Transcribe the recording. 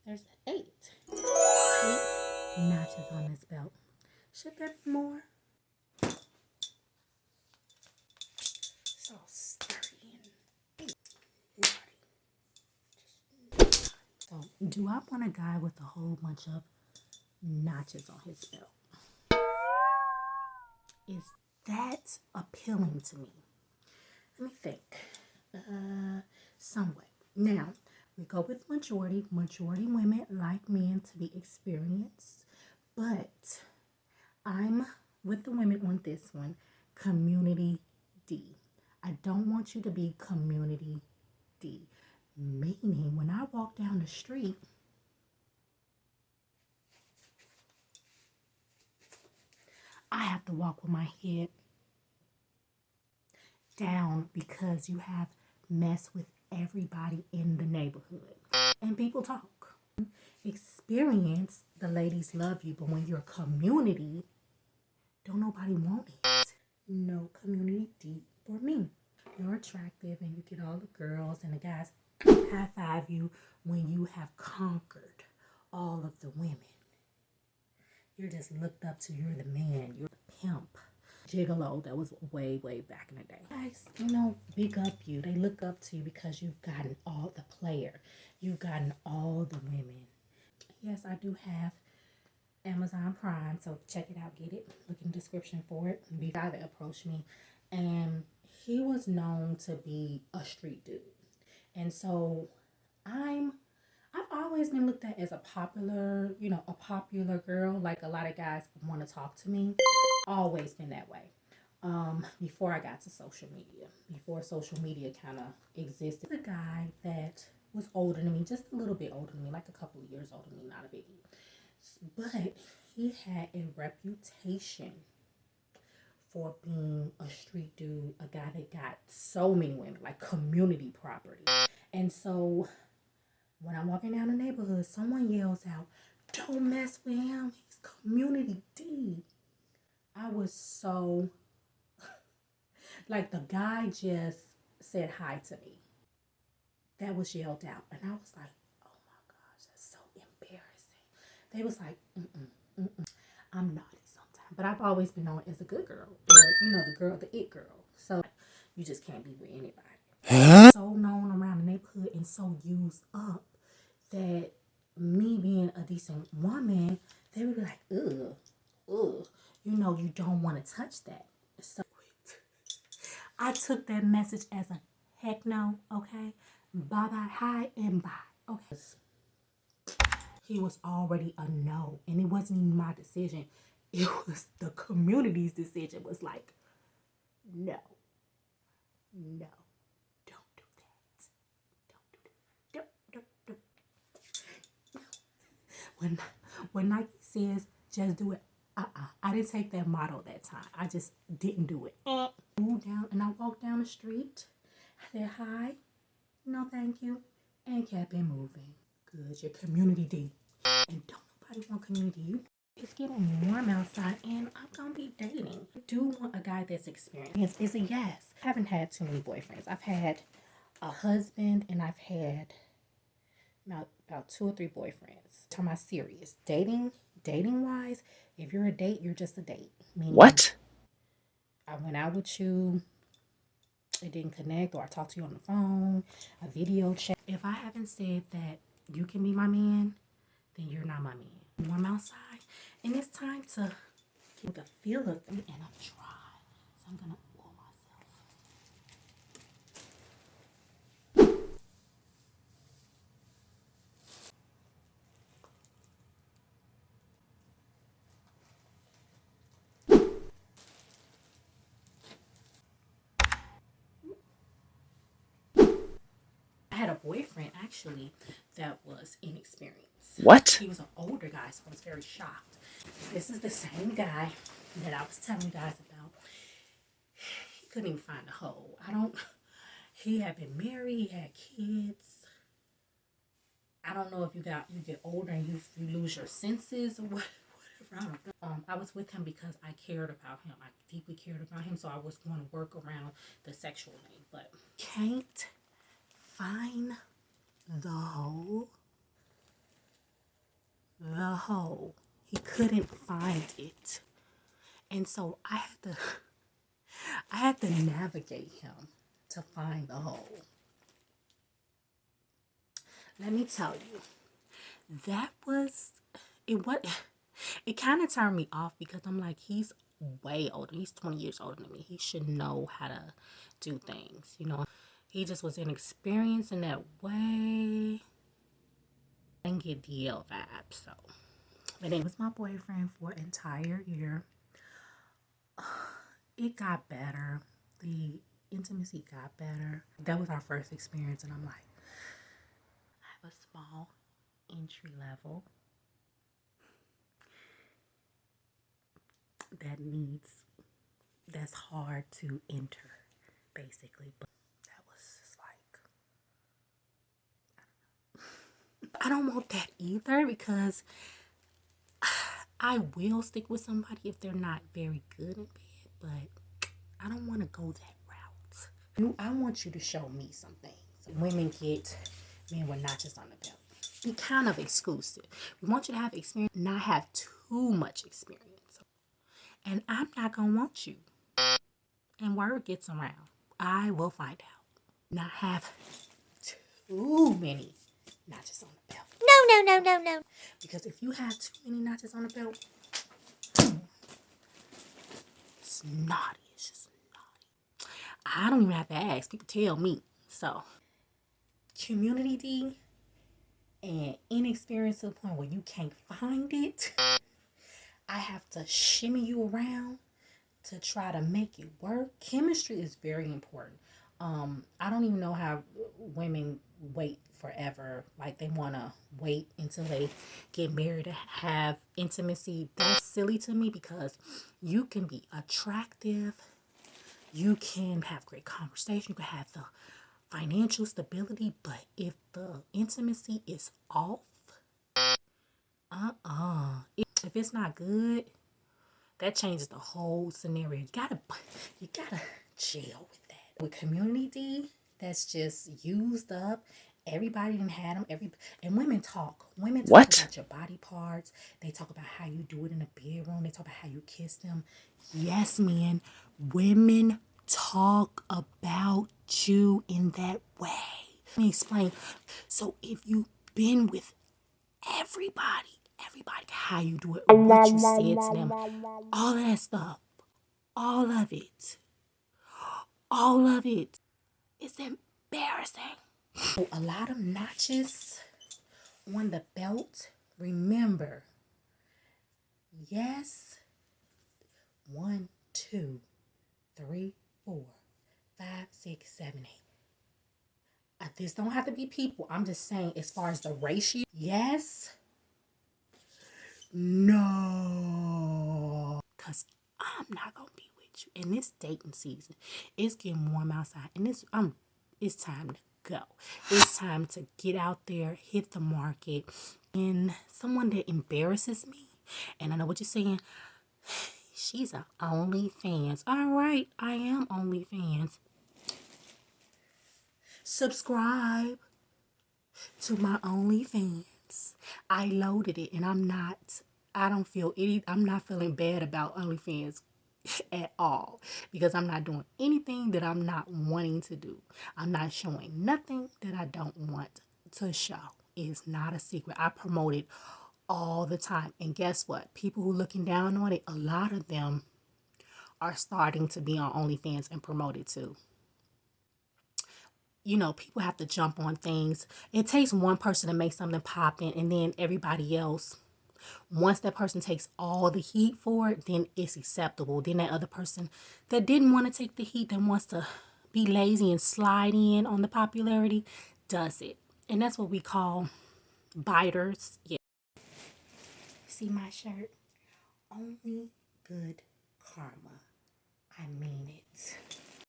There's 8 notches on this belt. Should there be more? It's all sturdy and naughty. So, do I want a guy with a whole bunch of notches on his belt? Is that appealing to me? Let me think. Somewhat. Now, we go with majority. Majority women like men to be experienced. But I'm with the women on this one. Community D. I don't want you to be community D. Meaning, when I walk down the street, I have to walk with my head down because you have messed with everybody in the neighborhood. And people talk. Experience, the ladies love you, but when you're community, don't nobody want it. No community D for me. You're attractive and you get all the girls and the guys high five you when you have conquered all of the women. You're just looked up to. You're the man. You're the pimp. Gigolo, that was way, way back in the day. Guys, big up you. They look up to you because you've gotten all the player. You've gotten all the women. Yes, I do have Amazon Prime, so check it out, get it. Look in the description for it. The guy that approached me, and he was known to be a street dude. And so I've always been looked at as a popular girl. Like, a lot of guys want to talk to me. Always been that way. Before I got to social media. Before social media kind of existed. The guy that was older than me, just a little bit older than me, like a couple of years older than me, not a biggie. But he had a reputation for being a street dude, a guy that got so many women, like community property. And so when I'm walking down the neighborhood, someone yells out, "Don't mess with him, he's community D." I was so, like, the guy just said hi to me. That was yelled out. And I was like, oh my gosh, that's so embarrassing. They was like, I'm naughty sometimes. But I've always been known as a good girl. Or, the girl, the it girl. So you just can't be with anybody. Huh? So known around the neighborhood and so used up that me being a decent woman, they would be like, ugh. You don't want to touch that. So I took that message as a heck no, okay? Bye-bye, hi, and bye. Okay. He was already a no, and it wasn't even my decision. It was the community's decision. Was like, no, don't do that. Don't. When Nike says just do it, I didn't take that motto that time. I just didn't do it. Moved down, and I walked down the street. I said hi, no thank you, and kept it moving. Good, your community D. And don't nobody want community. It's getting warm outside, and I'm gonna be dating. I do want a guy that's experienced. It's a yes. I haven't had too many boyfriends. I've had a husband, and I've had about 2 or 3 boyfriends. Talking about serious dating wise. If you're a date, you're just a date. Meaning, what? I went out with you. It didn't connect, or I talked to you on the phone, a video chat. If I haven't said that you can be my man, then you're not my man. I'm outside, and it's time to get the feel of me, and I'm dry, so I'm gonna oil myself. I had a boyfriend actually that was inexperienced. What? He was an older guy, so I was very shocked. This is the same guy that I was telling you guys about. He couldn't even find a hole. He had been married, he had kids. I don't know if you get older and you lose your senses or whatever. I don't know. I was with him because I cared about him. I deeply cared about him, so I was going to work around the sexual thing. But can't find the hole. the hole. He couldn't find it. And so I had to navigate him to find the hole. Let me tell you, that was it. It kind of turned me off because I'm like, he's way older. He's 20 years older than me. He should know how to do things. You know, he just was inexperienced in that way. And get DL vibes. So, but it was my boyfriend for an entire year. It got better. The intimacy got better. That was our first experience, and I'm like, I have a small entry level that's hard to enter, basically. But that was just like, I don't want that either, because I will stick with somebody if they're not very good in bed, but I don't want to go that route. I want you to show me some things. Women get men with notches on the belt. Be kind of exclusive. We want you to have experience, not have too much experience. And I'm not going to want you. And word gets around. I will find out. Not have too many notches on the belt. No. Because if you have too many notches on the belt, it's naughty. It's just naughty. I don't even have to ask. People tell me. So, Community Dicke and inexperience to the point where you can't find it, I have to shimmy you around to try to make it work. Chemistry is very important. I don't even know how women wait forever. Like, they want to wait until they get married to have intimacy. That's silly to me, because you can be attractive. You can have great conversation. You can have the financial stability. But if the intimacy is off, if it's not good, that changes the whole scenario. You gotta chill with that. With Community Dicke, that's just used up. Everybody done had them. And women talk. Women talk about your body parts. They talk about how you do it in the bedroom. They talk about how you kiss them. Yes, men. Women talk about you in that way. Let me explain. So if you've been with everybody, how you do it, what you said to them, all of that stuff, all of it is embarrassing. A lot of notches on the belt. Remember, yes, 1, 2, 3, 4, 5, 6, 7, 8. This don't have to be people. I'm just saying, as far as the ratio, yes, no, because I'm not gonna be with you. And this dating season, it's getting warm outside, and it's time to go. It's time to get out there, hit the market, and someone that embarrasses me. And I know what you're saying. She's a OnlyFans. All right, I am OnlyFans. Subscribe to my OnlyFans. I loaded it, and I'm not feeling bad about OnlyFans at all, because I'm not doing anything that I'm not wanting to do. I'm not showing nothing that I don't want to show. It's not a secret. I promote it all the time. And guess what? People who are looking down on it, a lot of them are starting to be on OnlyFans and promote it too. You know, people have to jump on things. It takes one person to make something pop in, and then everybody else, once that person takes all the heat for it, then it's acceptable. Then that other person that didn't want to take the heat, that wants to be lazy and slide in on the popularity, does it. And that's what we call biters. Yeah. See my shirt? Only good karma. I mean it.